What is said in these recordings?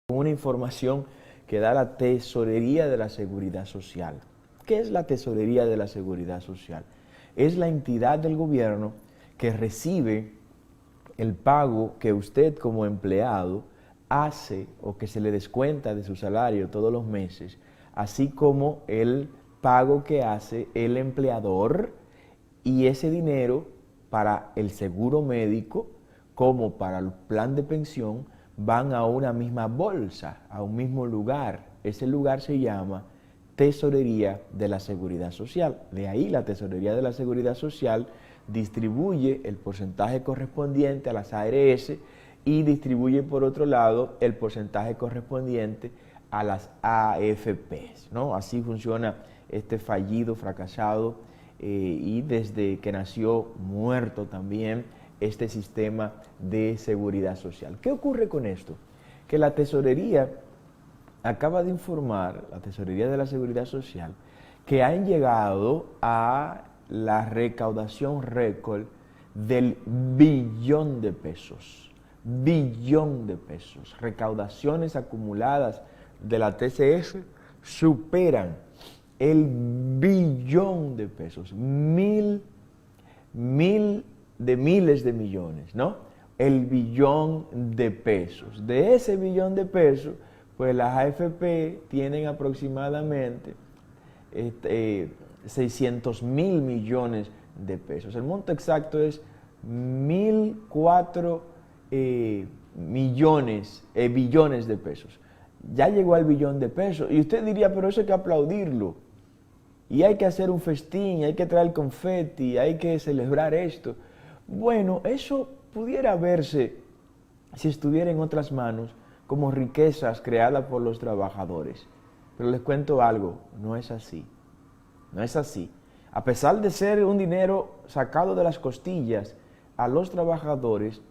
Una información que da la Tesorería de la Seguridad Social. ¿Qué es la Tesorería de la Seguridad Social? Es la entidad del gobierno que recibe el pago que usted como empleado hace o que se le descuenta de su salario todos los meses, así como el pago que hace el empleador, y ese dinero para el seguro médico como para el plan de pensión van a una misma bolsa, a un mismo lugar. Ese lugar se llama Tesorería de la Seguridad Social. De ahí la Tesorería de la Seguridad Social distribuye el porcentaje correspondiente a las ARS y distribuye por otro lado el porcentaje correspondiente a las AFPs, ¿no? Así funciona este fallido, fracasado y desde que nació muerto también este sistema de seguridad social. ¿Qué ocurre con esto? Que la Tesorería acaba de informar, la Tesorería de la Seguridad Social, que han llegado a la recaudación récord del billón de pesos. Billón de pesos. Recaudaciones acumuladas de la TCS superan el billón de pesos. Miles de millones, ¿no? El billón de pesos. De ese billón de pesos, pues las AFP tienen aproximadamente 600 mil millones de pesos. El monto exacto es 1.004 billones de pesos. Ya llegó al billón de pesos. Y usted diría, pero eso hay que aplaudirlo. Y hay que hacer un festín, hay que traer confeti, hay que celebrar esto. Bueno, eso pudiera verse, si estuviera en otras manos, como riquezas creadas por los trabajadores. Pero les cuento algo, no es así. No es así. A pesar de ser un dinero sacado de las costillas a los trabajadores,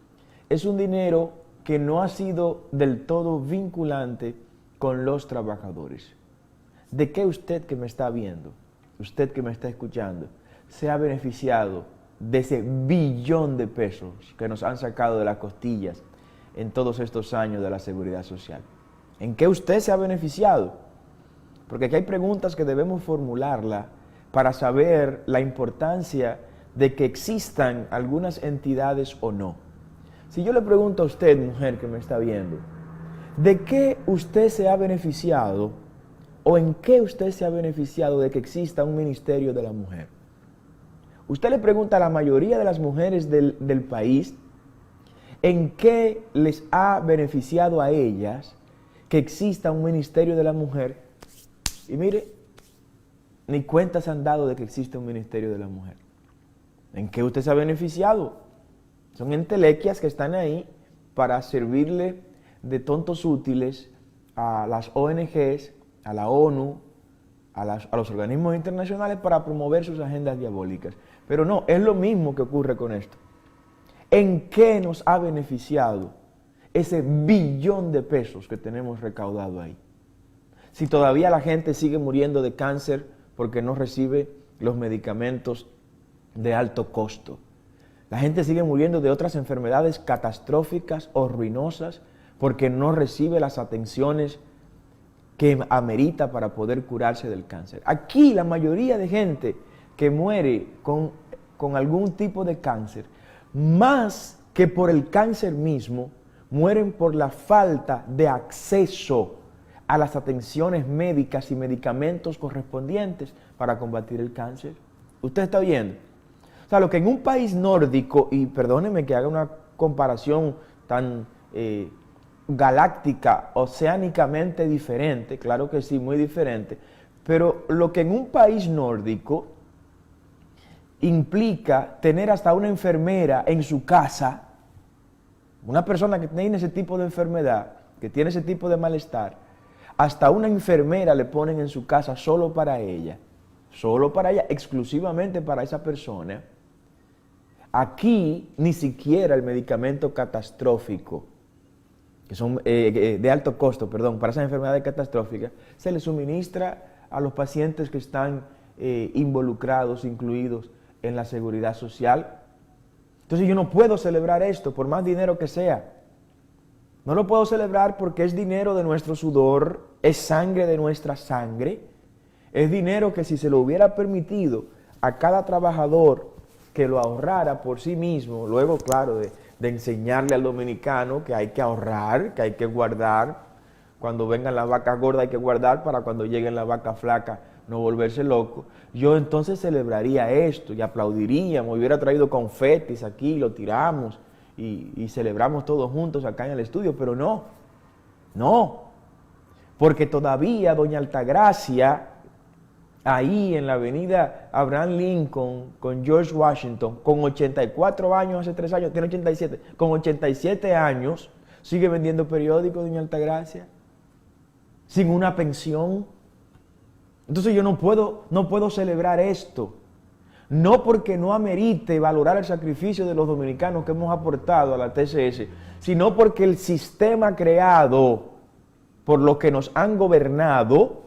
es un dinero que no ha sido del todo vinculante con los trabajadores. ¿De qué usted que me está viendo, usted que me está escuchando, se ha beneficiado de ese billón de pesos que nos han sacado de las costillas en todos estos años de la seguridad social? ¿En qué usted se ha beneficiado? Porque aquí hay preguntas que debemos formularla para saber la importancia de que existan algunas entidades o no. Si yo le pregunto a usted, mujer que me está viendo, ¿de qué usted se ha beneficiado o en qué usted se ha beneficiado de que exista un ministerio de la mujer? Usted le pregunta a la mayoría de las mujeres del país en qué les ha beneficiado a ellas que exista un ministerio de la mujer, y mire, ni cuenta se han dado de que existe un ministerio de la mujer. ¿En qué usted se ha beneficiado? Son entelequias que están ahí para servirle de tontos útiles a las ONGs, a la ONU, a los organismos internacionales para promover sus agendas diabólicas. Pero no, es lo mismo que ocurre con esto. ¿En qué nos ha beneficiado ese billón de pesos que tenemos recaudado ahí? Si todavía la gente sigue muriendo de cáncer porque no recibe los medicamentos de alto costo. La gente sigue muriendo de otras enfermedades catastróficas o ruinosas porque no recibe las atenciones que amerita para poder curarse del cáncer. Aquí la mayoría de gente que muere con algún tipo de cáncer, más que por el cáncer mismo, mueren por la falta de acceso a las atenciones médicas y medicamentos correspondientes para combatir el cáncer. ¿Usted está viendo? O sea, lo que en un país nórdico, y perdóneme que haga una comparación tan galáctica, oceánicamente diferente, claro que sí, muy diferente, pero lo que en un país nórdico implica tener hasta una enfermera en su casa, una persona que tiene ese tipo de enfermedad, que tiene ese tipo de malestar, hasta una enfermera le ponen en su casa solo para ella, exclusivamente para esa persona. Aquí ni siquiera el medicamento catastrófico, que son de alto costo, para esas enfermedades catastróficas, se le suministra a los pacientes que están involucrados, incluidos en la seguridad social. Entonces yo no puedo celebrar esto, por más dinero que sea. No lo puedo celebrar porque es dinero de nuestro sudor, es sangre de nuestra sangre, es dinero que si se lo hubiera permitido a cada trabajador que lo ahorrara por sí mismo, luego claro, de enseñarle al dominicano que hay que ahorrar, que hay que guardar, cuando vengan las vacas gordas hay que guardar para cuando lleguen las vacas flacas no volverse loco, yo entonces celebraría esto y aplaudiríamos, hubiera traído confetis aquí, lo tiramos y celebramos todos juntos acá en el estudio, pero no, porque todavía doña Altagracia, ahí en la avenida Abraham Lincoln con George Washington, con 84 años, hace 3 años, tiene 87, con 87 años, sigue vendiendo periódicos doña Altagracia, sin una pensión. Entonces yo no puedo celebrar esto, no porque no amerite valorar el sacrificio de los dominicanos que hemos aportado a la TCS, sino porque el sistema creado por los que nos han gobernado,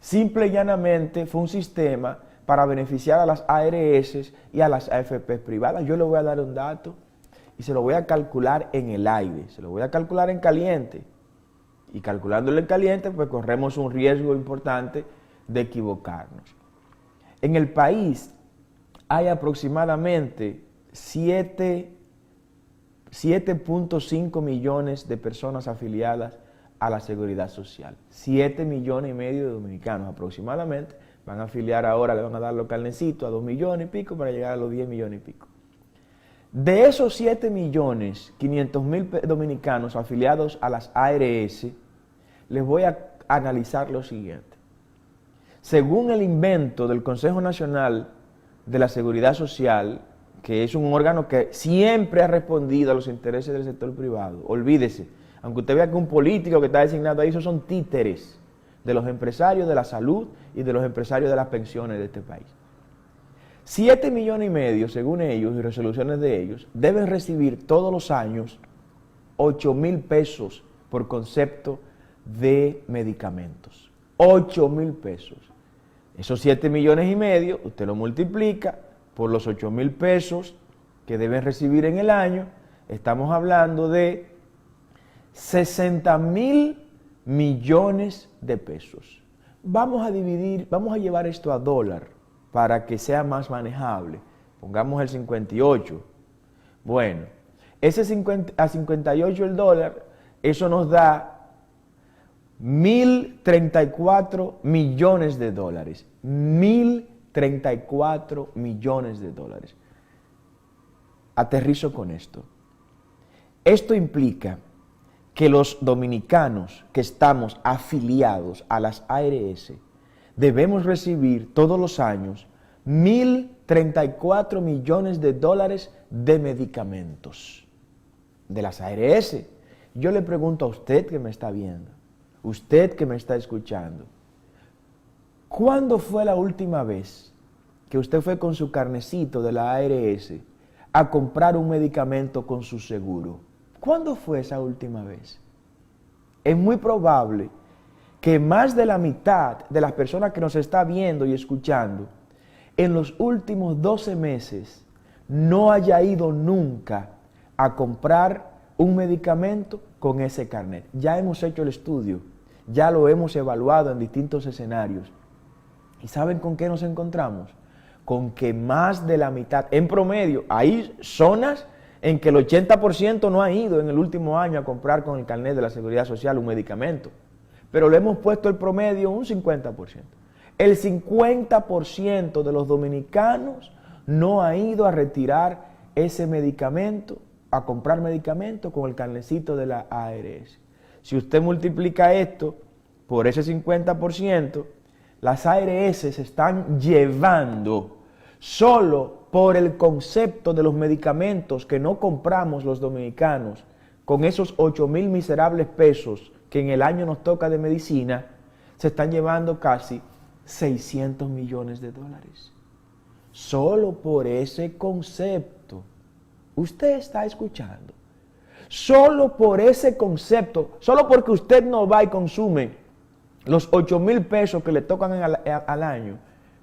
simple y llanamente fue un sistema para beneficiar a las ARS y a las AFP privadas. Yo le voy a dar un dato y se lo voy a calcular en el aire, se lo voy a calcular en caliente. Y calculándolo en caliente, pues corremos un riesgo importante de equivocarnos. En el país hay aproximadamente 7.5 millones de personas afiliadas a la Seguridad Social. 7,5 millones de dominicanos aproximadamente van a afiliar ahora, le van a dar los carnecitos a 2 millones y pico para llegar a los 10 millones y pico. De esos 7.500.000 dominicanos afiliados a las ARS, les voy a analizar lo siguiente. Según el invento del Consejo Nacional de la Seguridad Social, que es un órgano que siempre ha respondido a los intereses del sector privado, olvídese, aunque usted vea que un político que está designado ahí, esos son títeres de los empresarios de la salud y de los empresarios de las pensiones de este país. 7,5 millones, según ellos y resoluciones de ellos, deben recibir todos los años 8,000 pesos por concepto de medicamentos. 8,000 pesos. Esos 7,5 millones, usted lo multiplica por los 8,000 pesos que deben recibir en el año, estamos hablando de 60,000 millones de pesos. Vamos a llevar esto a dólar para que sea más manejable. Pongamos el 58. Bueno, ese 58 el dólar, eso nos da 1.034 millones de dólares. 1.034 millones de dólares. Aterrizo con esto. Esto implica que los dominicanos que estamos afiliados a las ARS debemos recibir todos los años 1.034 millones de dólares de medicamentos de las ARS. Yo le pregunto a usted que me está viendo, usted que me está escuchando, ¿cuándo fue la última vez que usted fue con su carnecito de la ARS a comprar un medicamento con su seguro? ¿Cuándo fue esa última vez? Es muy probable que más de la mitad de las personas que nos está viendo y escuchando en los últimos 12 meses no haya ido nunca a comprar un medicamento con ese carnet. Ya hemos hecho el estudio, ya lo hemos evaluado en distintos escenarios. ¿Y saben con qué nos encontramos? Con que más de la mitad, en promedio, hay zonas en que el 80% no ha ido en el último año a comprar con el carnet de la Seguridad Social un medicamento. Pero le hemos puesto el promedio un 50%. El 50% de los dominicanos no ha ido a retirar ese medicamento, a comprar medicamento con el carnecito de la ARS. Si usted multiplica esto por ese 50%, las ARS se están llevando solo por el concepto de los medicamentos que no compramos los dominicanos con esos 8,000 miserables pesos que en el año nos toca de medicina, se están llevando casi 600 millones de dólares. Solo por ese concepto. Usted está escuchando. Solo por ese concepto, solo porque usted no va y consume los 8,000 pesos que le tocan al año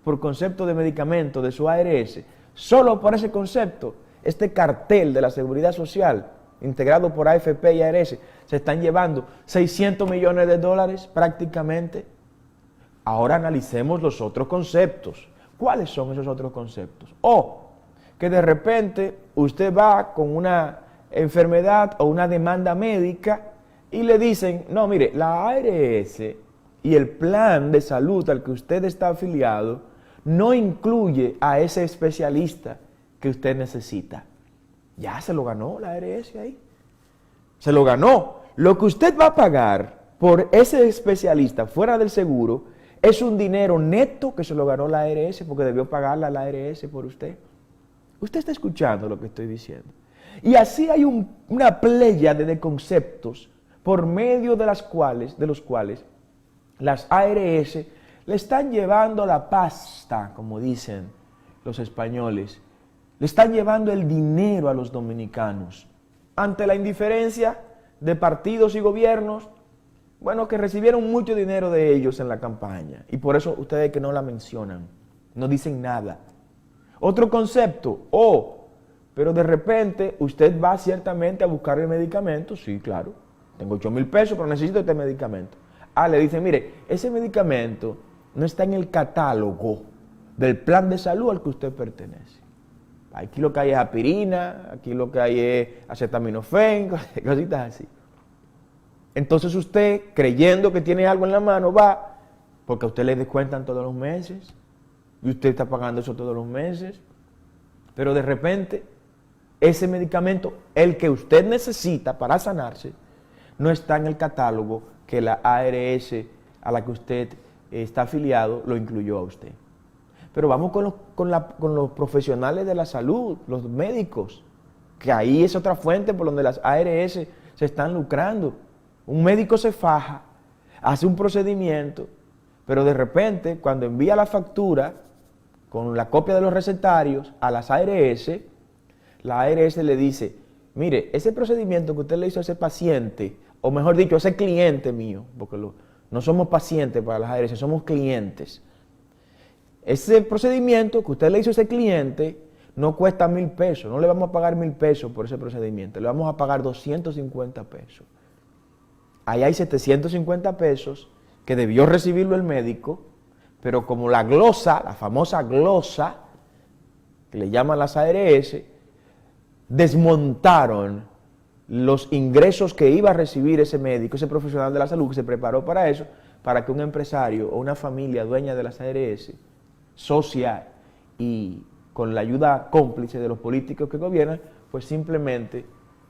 por concepto de medicamento de su ARS, solo por ese concepto, este cartel de la Seguridad Social integrado por AFP y ARS, se están llevando 600 millones de dólares prácticamente. Ahora analicemos los otros conceptos. ¿Cuáles son esos otros conceptos? O que de repente usted va con una enfermedad o una demanda médica y le dicen, no, mire, la ARS y el plan de salud al que usted está afiliado no incluye a ese especialista que usted necesita. Ya se lo ganó la ARS ahí. Se lo ganó. Lo que usted va a pagar por ese especialista fuera del seguro es un dinero neto que se lo ganó la ARS porque debió pagarla la ARS por usted. Usted está escuchando lo que estoy diciendo. Y así hay una pléyade de conceptos por medio de los cuales las ARS le están llevando la pasta, como dicen los españoles. Le están llevando el dinero a los dominicanos. Ante la indiferencia de partidos y gobiernos, bueno, que recibieron mucho dinero de ellos en la campaña. Y por eso ustedes que no la mencionan, no dicen nada. Otro concepto, pero de repente usted va ciertamente a buscar el medicamento, sí, claro, tengo 8,000 pesos, pero necesito este medicamento. Le dicen, mire, ese medicamento no está en el catálogo del plan de salud al que usted pertenece. Aquí lo que hay es aspirina, aquí lo que hay es acetaminofén, cositas así. Entonces usted, creyendo que tiene algo en la mano, va, porque a usted le descuentan todos los meses, y usted está pagando eso todos los meses, pero de repente, ese medicamento, el que usted necesita para sanarse, no está en el catálogo que la ARS a la que usted está afiliado lo incluyó a usted. Pero vamos con los profesionales de la salud, los médicos, que ahí es otra fuente por donde las ARS se están lucrando. Un médico se faja, hace un procedimiento, pero de repente cuando envía la factura con la copia de los recetarios a las ARS, la ARS le dice, mire, ese procedimiento que usted le hizo a ese paciente, o mejor dicho, a ese cliente mío, porque no somos pacientes para las ARS, somos clientes. Ese procedimiento que usted le hizo a ese cliente no cuesta 1,000 pesos, no le vamos a pagar 1,000 pesos por ese procedimiento, le vamos a pagar 250 pesos. Ahí hay 750 pesos que debió recibirlo el médico, pero como la glosa, la famosa glosa, que le llaman las ARS, desmontaron los ingresos que iba a recibir ese médico, ese profesional de la salud que se preparó para eso, para que un empresario o una familia dueña de las ARS, socia y con la ayuda cómplice de los políticos que gobiernan, pues simplemente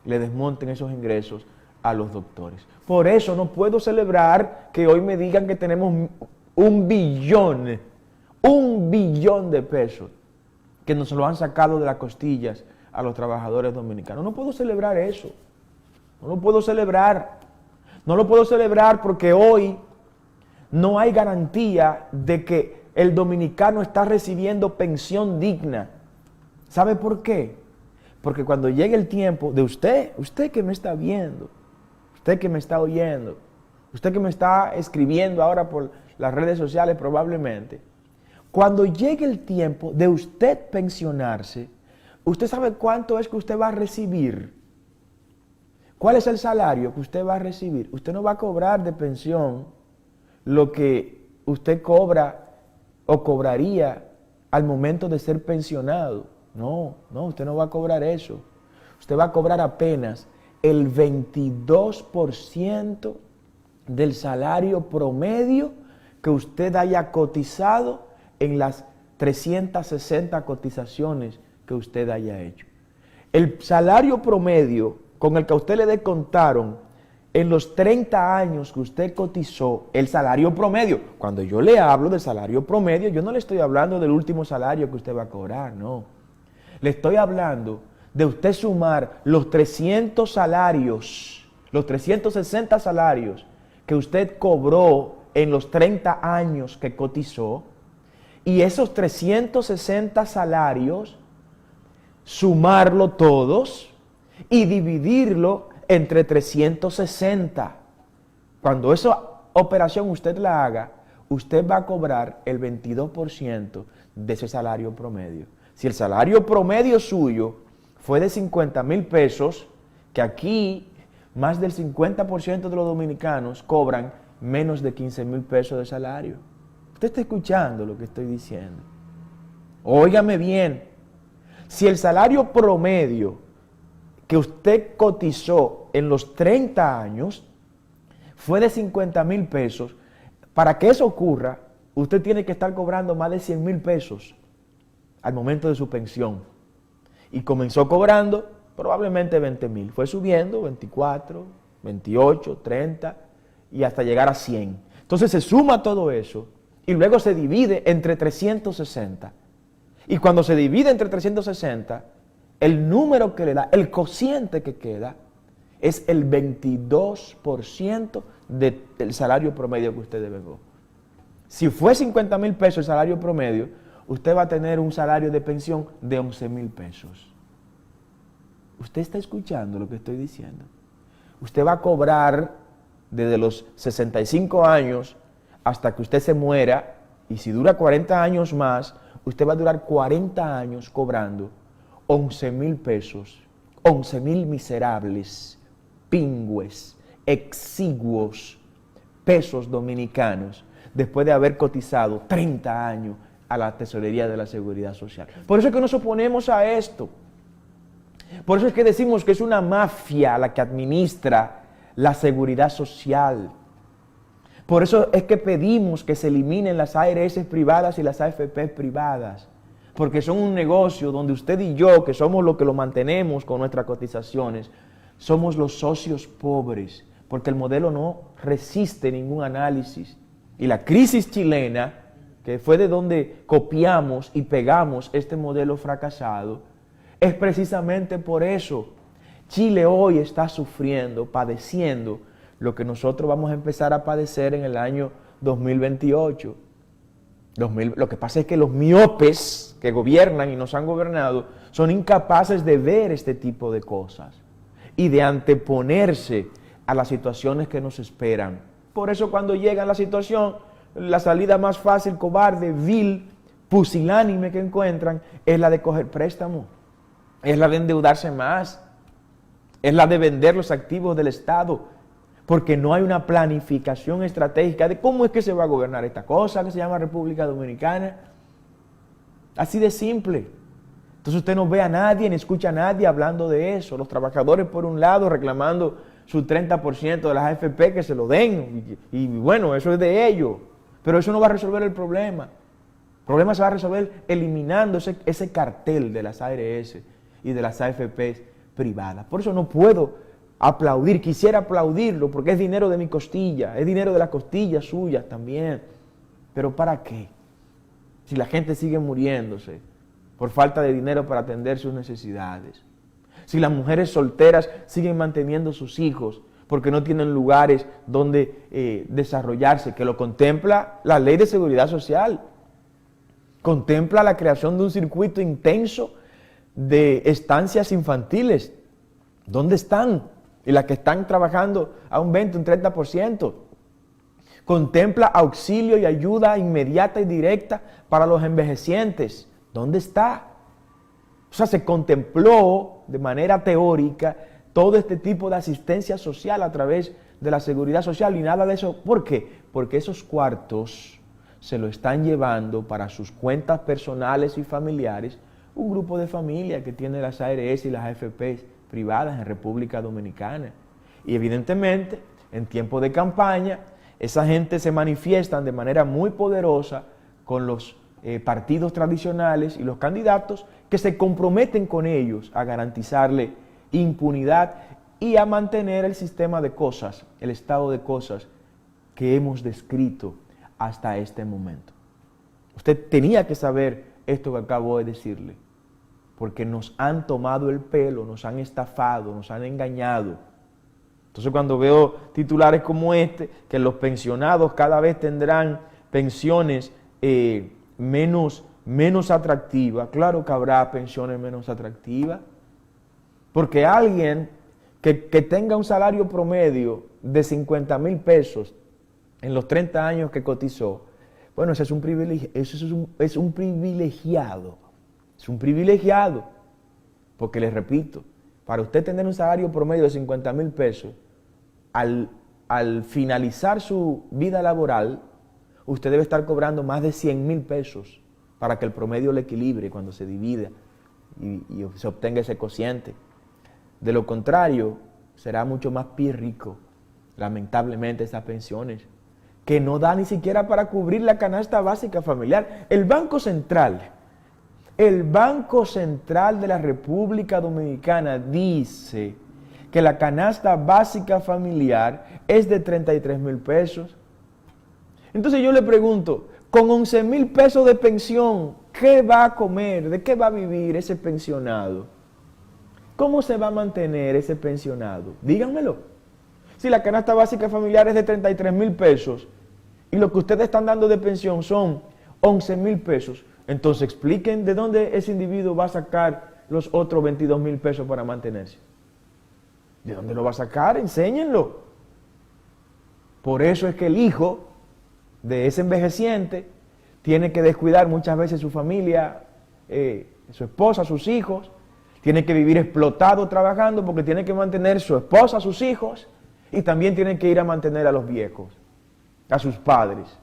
le desmonten esos ingresos a los doctores. Por eso no puedo celebrar que hoy me digan que tenemos 1 billón de pesos que nos lo han sacado de las costillas a los trabajadores dominicanos. No puedo celebrar eso. No lo puedo celebrar. No lo puedo celebrar porque hoy no hay garantía de que el dominicano está recibiendo pensión digna. ¿Sabe por qué? Porque cuando llegue el tiempo de usted que me está viendo, usted que me está oyendo, usted que me está escribiendo ahora por las redes sociales probablemente, cuando llegue el tiempo de usted pensionarse, ¿usted sabe cuánto es que usted va a recibir? ¿Cuál es el salario que usted va a recibir? Usted no va a cobrar de pensión lo que usted cobra o cobraría al momento de ser pensionado. No, usted no va a cobrar eso. Usted va a cobrar apenas el 22% del salario promedio que usted haya cotizado en las 360 cotizaciones que usted haya hecho. El salario promedio con el que a usted le descontaron en los 30 años que usted cotizó, el salario promedio. Cuando yo le hablo de salario promedio, yo no le estoy hablando del último salario que usted va a cobrar, no. Le estoy hablando de usted sumar los 300 salarios, los 360 salarios que usted cobró en los 30 años que cotizó, y esos 360 salarios, sumarlo todos y dividirlo entre 360. Cuando esa operación usted la haga, usted va a cobrar el 22% de ese salario promedio. Si el salario promedio suyo fue de 50,000 pesos, que aquí más del 50% de los dominicanos cobran menos de 15,000 pesos de salario. Usted está escuchando lo que estoy diciendo. Óigame bien, si el salario promedio que usted cotizó en los 30 años fue de 50,000 pesos, para que eso ocurra, usted tiene que estar cobrando más de 100,000 pesos al momento de su pensión. Y comenzó cobrando probablemente 20,000. Fue subiendo 24, 28, 30 y hasta llegar a 100. Entonces se suma todo eso y luego se divide entre 360. Y cuando se divide entre 360, el número que le da, el cociente que queda, es el 22% del salario promedio que usted devengó. Si fue 50,000 pesos el salario promedio, usted va a tener un salario de pensión de 11,000 pesos. ¿Usted está escuchando lo que estoy diciendo? Usted va a cobrar desde los 65 años hasta que usted se muera, y si dura 40 años más, usted va a durar 40 años cobrando 11,000 pesos, 11,000 miserables, pingües, exiguos pesos dominicanos, después de haber cotizado 30 años a la tesorería de la Seguridad Social. Por eso es que nos oponemos a esto. Por eso es que decimos que es una mafia la que administra la seguridad social. Por eso es que pedimos que se eliminen las ARS privadas y las AFP privadas. Porque son un negocio donde usted y yo, que somos los que lo mantenemos con nuestras cotizaciones, somos los socios pobres. Porque el modelo no resiste ningún análisis. Y la crisis chilena, que fue de donde copiamos y pegamos este modelo fracasado, es precisamente por eso. Chile hoy está sufriendo, padeciendo lo que nosotros vamos a empezar a padecer en el año 2028. Lo que pasa es que los miopes que gobiernan y nos han gobernado son incapaces de ver este tipo de cosas y de anteponerse a las situaciones que nos esperan. Por eso cuando llega la situación, la salida más fácil, cobarde, vil, pusilánime que encuentran es la de coger préstamo. Es la de endeudarse más, es la de vender los activos del Estado, porque no hay una planificación estratégica de cómo es que se va a gobernar esta cosa que se llama República Dominicana. Así de simple. Entonces usted no ve a nadie, ni escucha a nadie hablando de eso. Los trabajadores por un lado reclamando su 30% de las AFP que se lo den, y bueno, eso es de ellos, pero eso no va a resolver el problema. El problema se va a resolver eliminando ese cartel de las ARS y de las AFP privadas. Por eso no puedo aplaudir, quisiera aplaudirlo porque es dinero de mi costilla, es dinero de las costillas suyas también. Pero ¿para qué? Si la gente sigue muriéndose por falta de dinero para atender sus necesidades. Si las mujeres solteras siguen manteniendo sus hijos porque no tienen lugares donde desarrollarse, que lo contempla la Ley de Seguridad Social. Contempla la creación de un circuito intenso de estancias infantiles. ¿Dónde están? Y las que están trabajando a un 20, un 30%. Contempla auxilio y ayuda inmediata y directa para los envejecientes. ¿Dónde está? O sea, se contempló de manera teórica todo este tipo de asistencia social a través de la seguridad social y nada de eso. ¿Por qué? Porque esos cuartos se lo están llevando para sus cuentas personales y familiares un grupo de familia que tiene las ARS y las AFP privadas en República Dominicana. Y evidentemente, en tiempo de campaña, esa gente se manifiestan de manera muy poderosa con los partidos tradicionales y los candidatos que se comprometen con ellos a garantizarle impunidad y a mantener el sistema de cosas, el estado de cosas que hemos descrito hasta este momento. Usted tenía que saber esto que acabo de decirle, porque nos han tomado el pelo, nos han estafado, nos han engañado. Entonces cuando veo titulares como este, que los pensionados cada vez tendrán pensiones menos atractivas, claro que habrá pensiones menos atractivas, porque alguien que tenga un salario promedio de 50,000 pesos en los 30 años que cotizó, bueno, ese es un privilegiado, porque les repito, para usted tener un salario promedio de 50,000 pesos, al finalizar su vida laboral, usted debe estar cobrando más de 100,000 pesos para que el promedio le equilibre cuando se divida y se obtenga ese cociente. De lo contrario, será mucho más pírrico, lamentablemente, esas pensiones, que no da ni siquiera para cubrir la canasta básica familiar. El Banco Central de la República Dominicana dice que la canasta básica familiar es de 33,000 pesos. Entonces yo le pregunto, con 11,000 pesos de pensión, ¿qué va a comer? ¿De qué va a vivir ese pensionado? ¿Cómo se va a mantener ese pensionado? Díganmelo. Si la canasta básica familiar es de 33,000 pesos y lo que ustedes están dando de pensión son 11,000 pesos, entonces expliquen de dónde ese individuo va a sacar los otros 22,000 pesos para mantenerse. ¿De dónde lo va a sacar? Enséñenlo. Por eso es que el hijo de ese envejeciente tiene que descuidar muchas veces su familia, su esposa, sus hijos, tiene que vivir explotado trabajando porque tiene que mantener su esposa, sus hijos, y también tiene que ir a mantener a los viejos, a sus padres,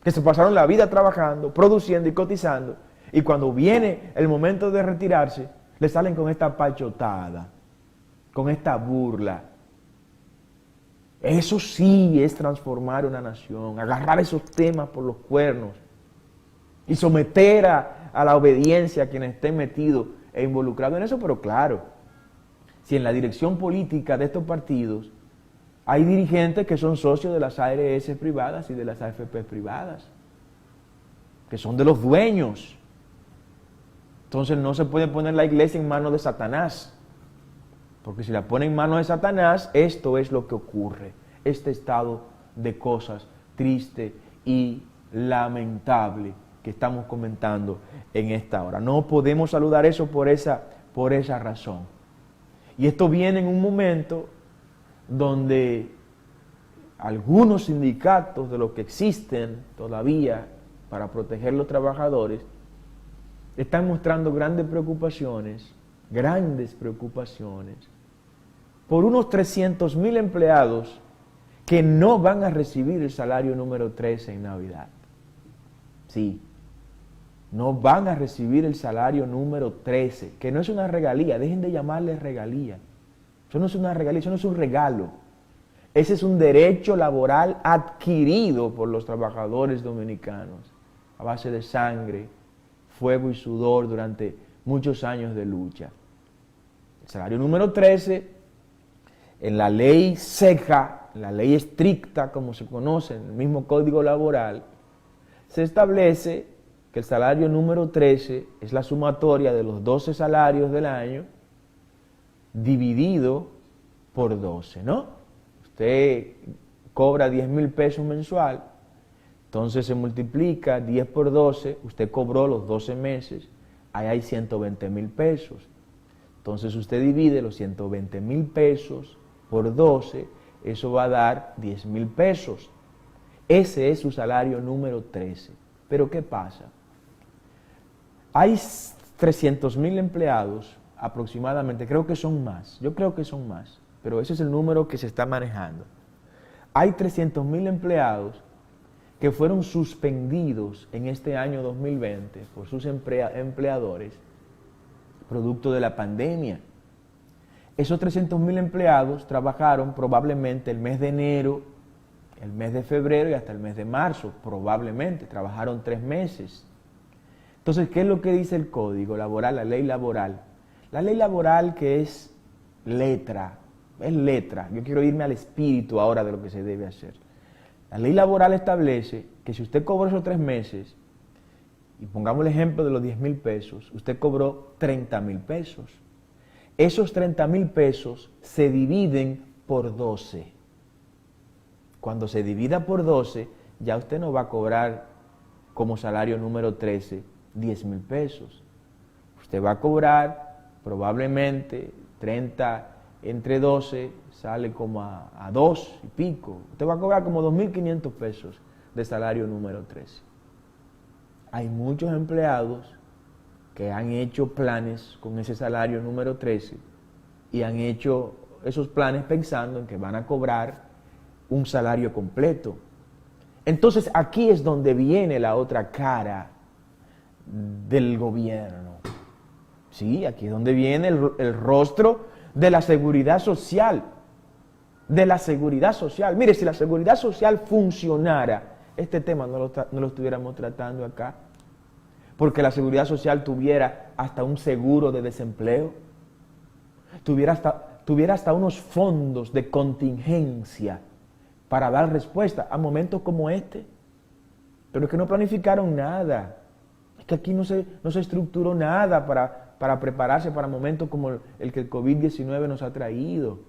que se pasaron la vida trabajando, produciendo y cotizando, y cuando viene el momento de retirarse, le salen con esta pachotada, con esta burla. Eso sí es transformar una nación, agarrar esos temas por los cuernos y someter a la obediencia a quienes estén metidos e involucrados en eso. Pero claro, si en la dirección política de estos partidos hay dirigentes que son socios de las ARS privadas y de las AFP privadas, que son de los dueños, entonces no se puede poner la iglesia en manos de Satanás. Porque si la pone en manos de Satanás, esto es lo que ocurre. Este estado de cosas triste y lamentable que estamos comentando en esta hora. No podemos saludar eso por esa razón. Y esto viene en un momento donde algunos sindicatos de los que existen todavía para proteger a los trabajadores están mostrando grandes preocupaciones por unos 300,000 empleados que no van a recibir el salario número 13 en Navidad. Sí, no van a recibir el salario número 13, que no es una regalía, dejen de llamarle regalía. Eso no es una regalía, eso no es un regalo. Ese es un derecho laboral adquirido por los trabajadores dominicanos, a base de sangre, fuego y sudor durante muchos años de lucha. El salario número 13, en la ley seca, en la ley estricta, como se conoce, en el mismo Código Laboral, se establece que el salario número 13 es la sumatoria de los 12 salarios del año dividido por 12, ¿no? Usted cobra 10,000 pesos mensual, entonces se multiplica 10 por 12, usted cobró los 12 meses, ahí hay 120,000 pesos. Entonces usted divide los 120,000 pesos por 12, eso va a dar 10,000 pesos. Ese es su salario número 13. Pero ¿qué pasa? Hay 300,000 empleados aproximadamente, creo que son más, yo creo que son más, pero ese es el número que se está manejando. Hay 300,000 empleados que fueron suspendidos en este año 2020 por sus empleadores, producto de la pandemia. Esos 300,000 empleados trabajaron probablemente el mes de enero, el mes de febrero y hasta el mes de marzo, probablemente, trabajaron 3 meses. Entonces, ¿qué es lo que dice el Código Laboral, la ley laboral? La ley laboral, que es letra, yo quiero irme al espíritu ahora de lo que se debe hacer. La ley laboral establece que si usted cobró esos 3 meses, y pongamos el ejemplo de los 10,000 pesos, usted cobró 30,000 pesos. Esos 30,000 pesos se dividen por 12. Cuando se divida por 12, ya usted no va a cobrar como salario número 13 10,000 pesos. Usted va a cobrar probablemente 30 entre 12, sale como a 2 y pico. Usted va a cobrar como 2,500 pesos de salario número 13. Hay muchos empleados que han hecho planes con ese salario número 13 y han hecho esos planes pensando en que van a cobrar un salario completo. Entonces aquí es donde viene la otra cara del gobierno. Sí, aquí es donde viene el rostro de la seguridad social. De la seguridad social. Mire, si la seguridad social funcionara, este tema no lo estuviéramos tratando acá. Porque la seguridad social tuviera hasta un seguro de desempleo. Tuviera hasta unos fondos de contingencia para dar respuesta a momentos como este. Pero es que no planificaron nada. Es que aquí no se estructuró nada para prepararse para momentos como el que el COVID-19 nos ha traído.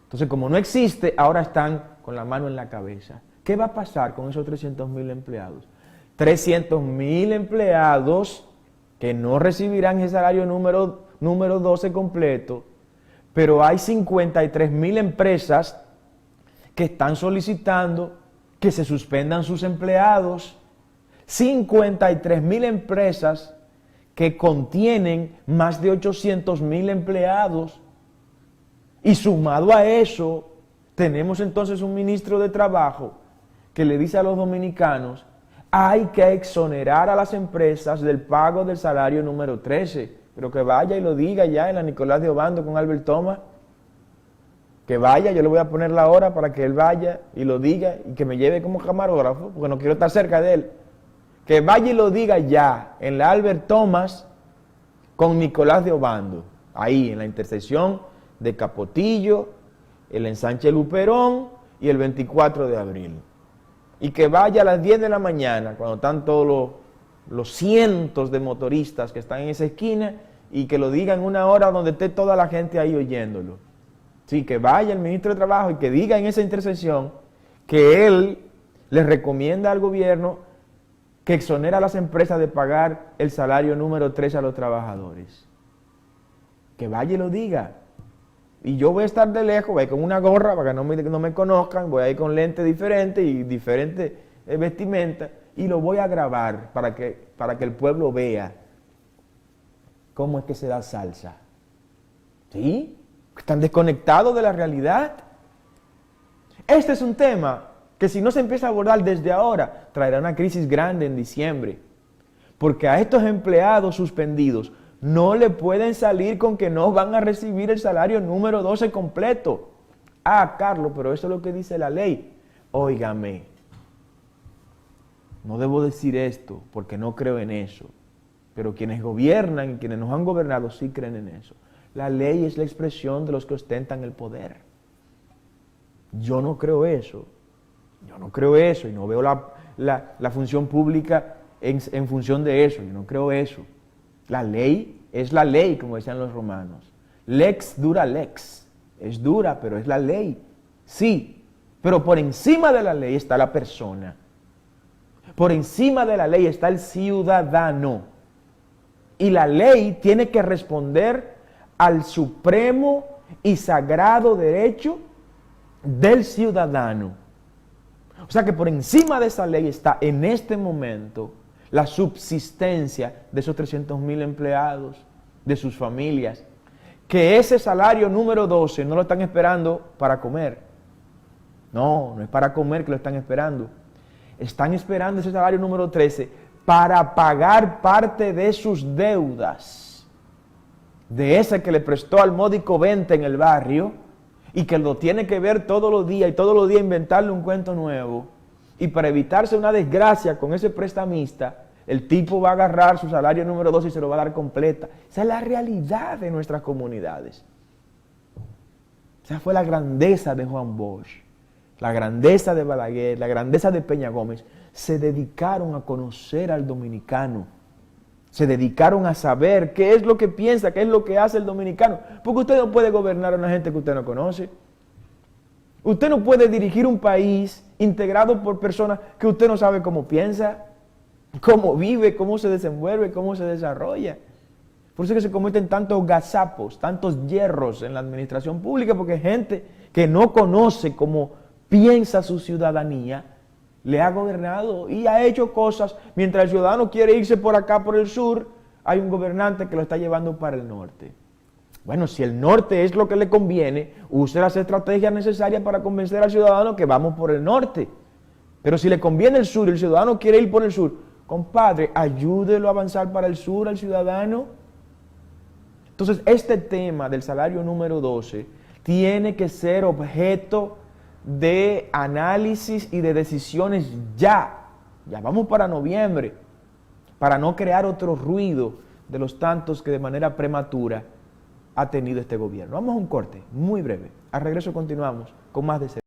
Entonces, como no existe, ahora están con la mano en la cabeza. ¿Qué va a pasar con esos 300,000 empleados? 300,000 empleados que no recibirán el salario número 12 completo, pero hay 53,000 empresas que están solicitando que se suspendan sus empleados. 53,000 empresas que contienen más de 800,000 empleados. Y sumado a eso, tenemos entonces un ministro de Trabajo que le dice a los dominicanos: hay que exonerar a las empresas del pago del salario número 13. Pero que vaya y lo diga ya en la Nicolás de Obando con Albert Thomas. Que vaya, yo le voy a poner la hora para que él vaya y lo diga y que me lleve como camarógrafo, porque no quiero estar cerca de él. Que vaya y lo diga ya en la Albert Thomas con Nicolás de Obando, ahí en la intersección de Capotillo, el ensanche Luperón y el 24 de abril. Y que vaya a las 10 de la mañana, cuando están todos los cientos de motoristas que están en esa esquina, y que lo diga en una hora donde esté toda la gente ahí oyéndolo. Sí, que vaya el ministro de Trabajo y que diga en esa intersección que él le recomienda al gobierno que exonera a las empresas de pagar el salario número 13 a los trabajadores. Que vaya y lo diga. Y yo voy a estar de lejos, voy con una gorra para que no me conozcan, voy a ir con lentes diferentes y diferentes vestimentas, y lo voy a grabar para que el pueblo vea cómo es que se da salsa. ¿Sí? Están desconectados de la realidad. Este es un tema que, si no se empieza a abordar desde ahora, traerá una crisis grande en diciembre. Porque a estos empleados suspendidos no le pueden salir con que no van a recibir el salario número 12 completo. Ah, Carlos, pero eso es lo que dice la ley. Óigame, no debo decir esto porque no creo en eso. Pero quienes gobiernan y quienes nos han gobernado sí creen en eso. La ley es la expresión de los que ostentan el poder. Yo no creo eso. Yo no creo eso y no veo la función pública en función de eso. Yo no creo eso. La ley es la ley, como decían los romanos. Lex dura lex. Es dura, pero es la ley. Sí, pero por encima de la ley está la persona. Por encima de la ley está el ciudadano. Y la ley tiene que responder al supremo y sagrado derecho del ciudadano. O sea que por encima de esa ley está en este momento la subsistencia de esos 300,000 empleados, de sus familias, que ese salario número 12 no lo están esperando para comer. No, no es para comer que lo están esperando. Están esperando ese salario número 13 para pagar parte de sus deudas. De ese que le prestó al módico 20 en el barrio y que lo tiene que ver todos los días y todos los días inventarle un cuento nuevo. Y para evitarse una desgracia con ese prestamista, el tipo va a agarrar su salario número 12 y se lo va a dar completa. Esa es la realidad de nuestras comunidades. Esa fue la grandeza de Juan Bosch, la grandeza de Balaguer, la grandeza de Peña Gómez. Se dedicaron a conocer al dominicano. Se dedicaron a saber qué es lo que piensa, qué es lo que hace el dominicano. Porque usted no puede gobernar a una gente que usted no conoce. Usted no puede dirigir un país integrado por personas que usted no sabe cómo piensa, cómo vive, cómo se desenvuelve, cómo se desarrolla. Por eso es que se cometen tantos gazapos, tantos hierros en la administración pública, porque gente que no conoce cómo piensa su ciudadanía le ha gobernado y ha hecho cosas. Mientras el ciudadano quiere irse por acá, por el sur, hay un gobernante que lo está llevando para el norte. Bueno, si el norte es lo que le conviene, use las estrategias necesarias para convencer al ciudadano que vamos por el norte. Pero si le conviene el sur y el ciudadano quiere ir por el sur, compadre, ayúdelo a avanzar para el sur al ciudadano. Entonces, este tema del salario número 12 tiene que ser objeto de análisis y de decisiones ya. Ya vamos para noviembre, para no crear otro ruido de los tantos que de manera prematura ha tenido este gobierno. Vamos a un corte muy breve. Al regreso continuamos con más de